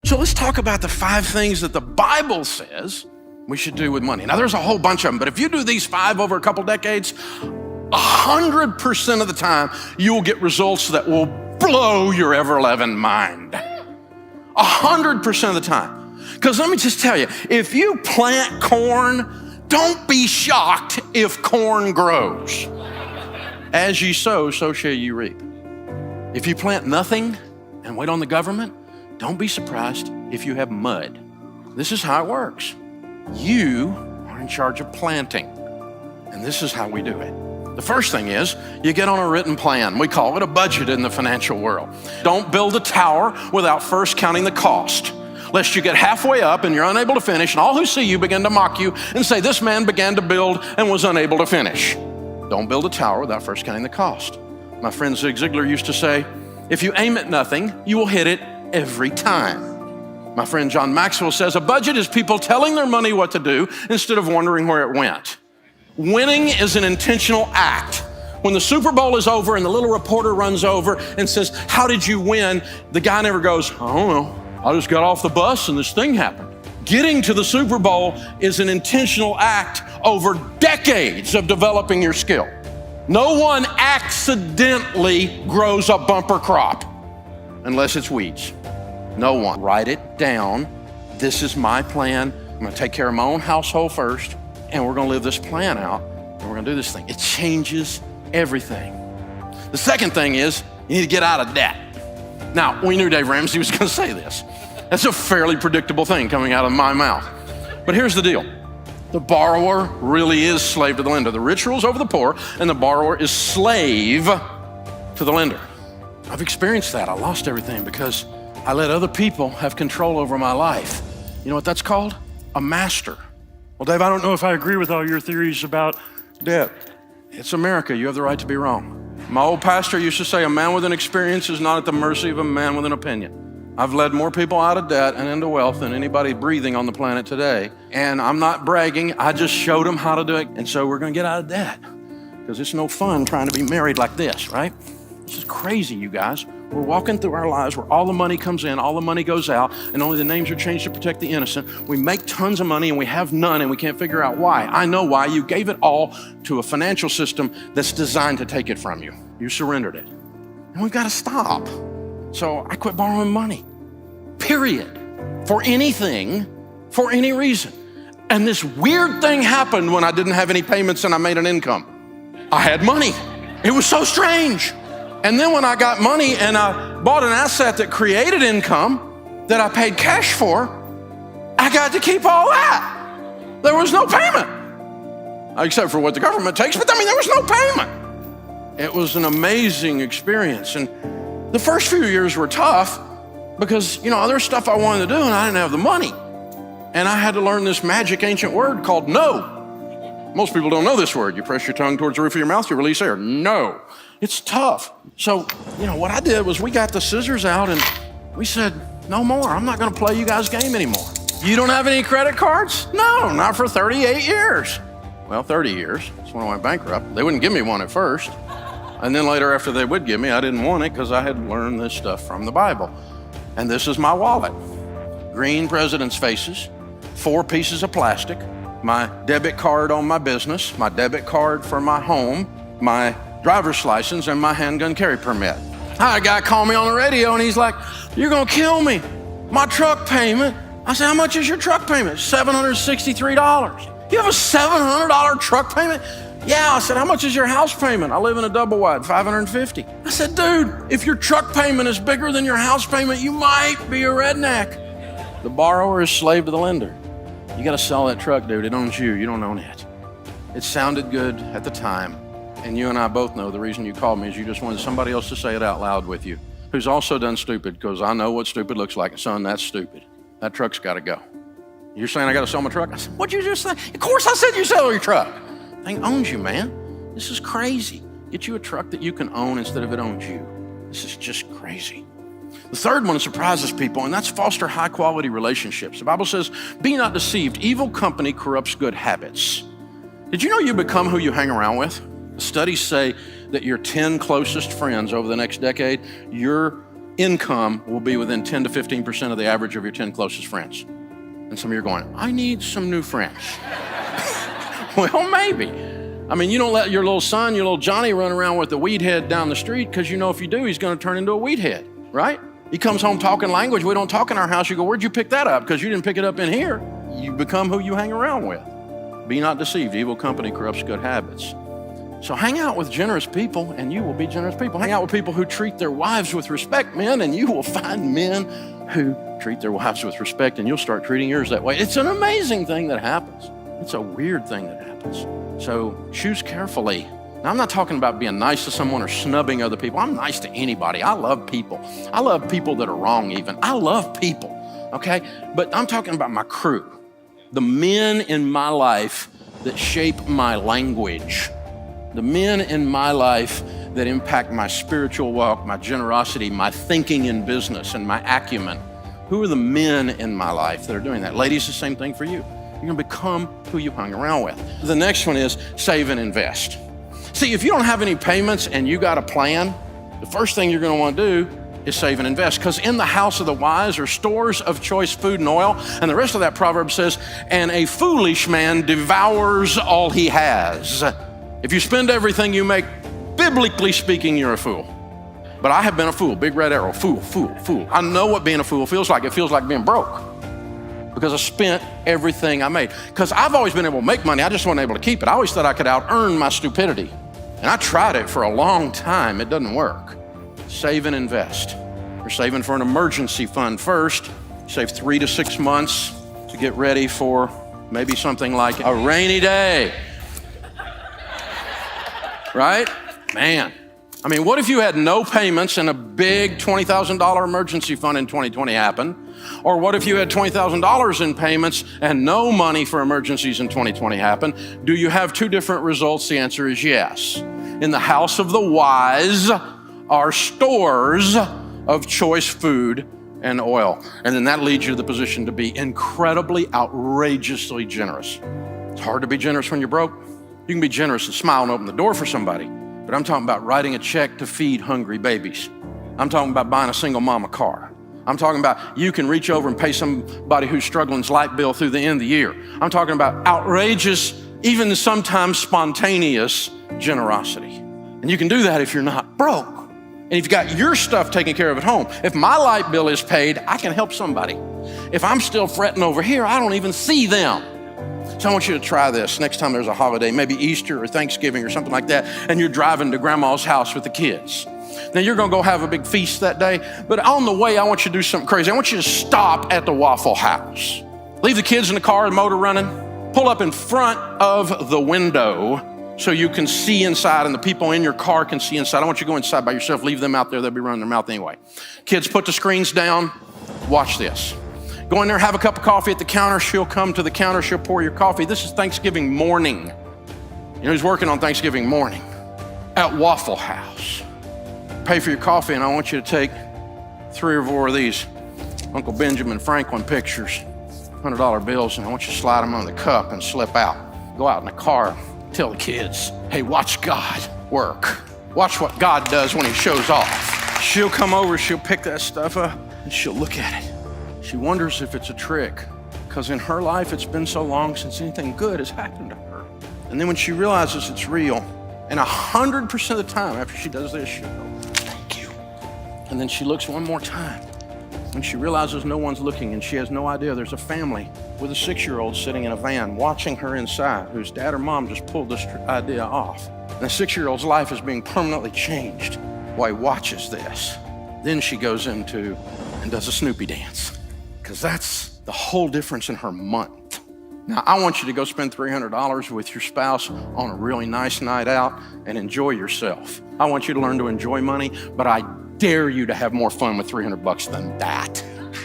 So let's talk about the 5 things that the Bible says we should do with money. Now, there's a whole bunch of them, but if you do these 5 over a couple decades, 100% of the time, you'll get results that will blow your ever-loving mind. 100% of the time. Because let me just tell you, if you plant corn, don't be shocked if corn grows. As ye sow, so shall you reap. If you plant nothing and wait on the government, don't be surprised if you have mud. This is how it works. You are in charge of planting, and this is how we do it. The first thing is you get on a written plan. We call it a budget in the financial world. Don't build a tower without first counting the cost, lest you get halfway up and you're unable to finish, and all who see you begin to mock you and say, this man began to build and was unable to finish. Don't build a tower without first counting the cost. My friend Zig Ziglar used to say, if you aim at nothing, you will hit it every time. My friend John Maxwell says, a budget is people telling their money what to do instead of wondering where it went. Winning is an intentional act. When the Super Bowl is over and the little reporter runs over and says, how did you win? The guy never goes, I don't know. I just got off the bus and this thing happened. Getting to the Super Bowl is an intentional act over decades of developing your skill. No one accidentally grows a bumper crop unless it's weeds. No one. Write it down. This is my plan. I'm going to take care of my own household first, and we're going to live this plan out, and we're going to do this thing. It changes everything. The second thing is you need to get out of debt. Now, we knew Dave Ramsey was going to say this. That's a fairly predictable thing coming out of my mouth. But here's the deal. The borrower really is slave to the lender. The rich rules over the poor, and the borrower is slave to the lender. I've experienced that. I lost everything because I let other people have control over my life. You know what that's called? A master. Well, Dave, I don't know if I agree with all your theories about debt. It's America. You have the right to be wrong. My old pastor used to say, a man with an experience is not at the mercy of a man with an opinion. I've led more people out of debt and into wealth than anybody breathing on the planet today. And I'm not bragging. I just showed them how to do it. And so we're going to get out of debt because it's no fun trying to be married like this, right? This is crazy, you guys. We're walking through our lives where all the money comes in, all the money goes out, and only the names are changed to protect the innocent. We make tons of money and we have none, and we can't figure out why. I know why. You gave it all to a financial system that's designed to take it from you. You surrendered it. And we've got to stop. So I quit borrowing money, period, for anything, for any reason. And this weird thing happened when I didn't have any payments and I made an income. I had money. It was so strange. And then when I got money and I bought an asset that created income that I paid cash for, I got to keep all that. There was no payment, except for what the government takes, but I mean, there was no payment. It was an amazing experience. And the first few years were tough because, there's stuff I wanted to do and I didn't have the money. And I had to learn this magic ancient word called no. Most people don't know this word. You press your tongue towards the roof of your mouth, you release air. No. It's tough. So, what I did was we got the scissors out and we said, no more. I'm not going to play you guys' game anymore. You don't have any credit cards? No, not for 38 years. Well, 30 years. That's when I went bankrupt. They wouldn't give me one at first. And then later after they would give me, I didn't want it because I had learned this stuff from the Bible. And this is my wallet. Green president's faces, 4 pieces of plastic, my debit card on my business, my debit card for my home, my driver's license, and my handgun carry permit. I had a guy call me on the radio and he's like, you're gonna kill me. My truck payment. I said, how much is your truck payment? $763. You have a $700 truck payment? Yeah. I said, how much is your house payment? I live in a double wide, $550. I said, dude, if your truck payment is bigger than your house payment, you might be a redneck. The borrower is slave to the lender. You gotta sell that truck, dude. It owns you. You don't own it. It sounded good at the time. And you and I both know the reason you called me is you just wanted somebody else to say it out loud with you, who's also done stupid, because I know what stupid looks like. Son, that's stupid. That truck's got to go. You're saying I got to sell my truck? I said, what'd you just say? Of course I said you sell your truck. Thing owns you, man. This is crazy. Get you a truck that you can own instead of it owns you. This is just crazy. The third one surprises people, and that's foster high-quality relationships. The Bible says, be not deceived. Evil company corrupts good habits. Did you know you become who you hang around with? Studies say that your 10 closest friends over the next decade, your income will be within 10 to 15% of the average of your 10 closest friends. And some of you are going, I need some new friends. Well, maybe. I mean, you don't let your little son, your little Johnny run around with a weed head down the street because you know if you do, he's going to turn into a weed head, right? He comes home talking language we don't talk in our house. You go, where'd you pick that up? Because you didn't pick it up in here. You become who you hang around with. Be not deceived. Evil company corrupts good habits. So hang out with generous people and you will be generous people. Hang out with people who treat their wives with respect, men, and you will find men who treat their wives with respect and you'll start treating yours that way. It's an amazing thing that happens. It's a weird thing that happens. So choose carefully. Now, I'm not talking about being nice to someone or snubbing other people. I'm nice to anybody. I love people. I love people that are wrong even. I love people, okay? But I'm talking about my crew, the men in my life that shape my language, the men in my life that impact my spiritual walk, my generosity, my thinking in business, and my acumen. Who are the men in my life that are doing that? Ladies, the same thing for you. You're gonna become who you hung around with. The next one is save and invest. See, if you don't have any payments and you got a plan, the first thing you're gonna wanna do is save and invest, because in the house of the wise are stores of choice food and oil, and the rest of that proverb says, and a foolish man devours all he has. If you spend everything you make, biblically speaking, you're a fool. But I have been a fool, big red arrow, fool, fool, fool. I know what being a fool feels like. It feels like being broke because I spent everything I made. Because I've always been able to make money, I just wasn't able to keep it. I always thought I could out-earn my stupidity. And I tried it for a long time, it doesn't work. Save and invest. You're saving for an emergency fund first. Save 3 to 6 months to get ready for maybe something like a rainy day. Right? Man. I mean, what if you had no payments and a big $20,000 emergency fund in 2020 happened? Or what if you had $20,000 in payments and no money for emergencies in 2020 happened? Do you have two different results? The answer is yes. In the house of the wise are stores of choice food and oil. And then that leads you to the position to be incredibly, outrageously generous. It's hard to be generous when you're broke. You can be generous and smile and open the door for somebody, but I'm talking about writing a check to feed hungry babies. I'm talking about buying a single mom a car. I'm talking about you can reach over and pay somebody who's struggling's light bill through the end of the year. I'm talking about outrageous, even sometimes spontaneous generosity. And you can do that if you're not broke. And if you've got your stuff taken care of at home. If my light bill is paid, I can help somebody. If I'm still fretting over here, I don't even see them. So I want you to try this next time there's a holiday, maybe Easter or Thanksgiving or something like that, and you're driving to grandma's house with the kids. Now you're gonna go have a big feast that day, but on the way, I want you to do something crazy. I want you to stop at the Waffle House. Leave the kids in the car, the motor running, pull up in front of the window so you can see inside and the people in your car can see inside. I want you to go inside by yourself, leave them out there, they'll be running their mouth anyway. Kids, put the screens down, watch this. Go in there, have a cup of coffee at the counter. She'll come to the counter, she'll pour your coffee. This is Thanksgiving morning. You know who's working on Thanksgiving morning? At Waffle House. Pay for your coffee, and I want you to take 3 or 4 of these Uncle Benjamin Franklin pictures, $100 bills, and I want you to slide them on the cup and slip out. Go out in the car, tell the kids, hey, watch God work. Watch what God does when he shows off. She'll come over, she'll pick that stuff up, and she'll look at it. She wonders if it's a trick, because in her life, it's been so long since anything good has happened to her. And then when she realizes it's real, and 100% of the time after she does this, she'll go, thank you. And then she looks one more time, and she realizes no one's looking, and she has no idea there's a family with a 6-year-old sitting in a van watching her inside, whose dad or mom just pulled this idea off. And the 6-year-old's life is being permanently changed while he watches this. Then she goes into and does a Snoopy dance, because that's the whole difference in her month. Now, I want you to go spend $300 with your spouse on a really nice night out and enjoy yourself. I want you to learn to enjoy money, but I dare you to have more fun with $300 than that.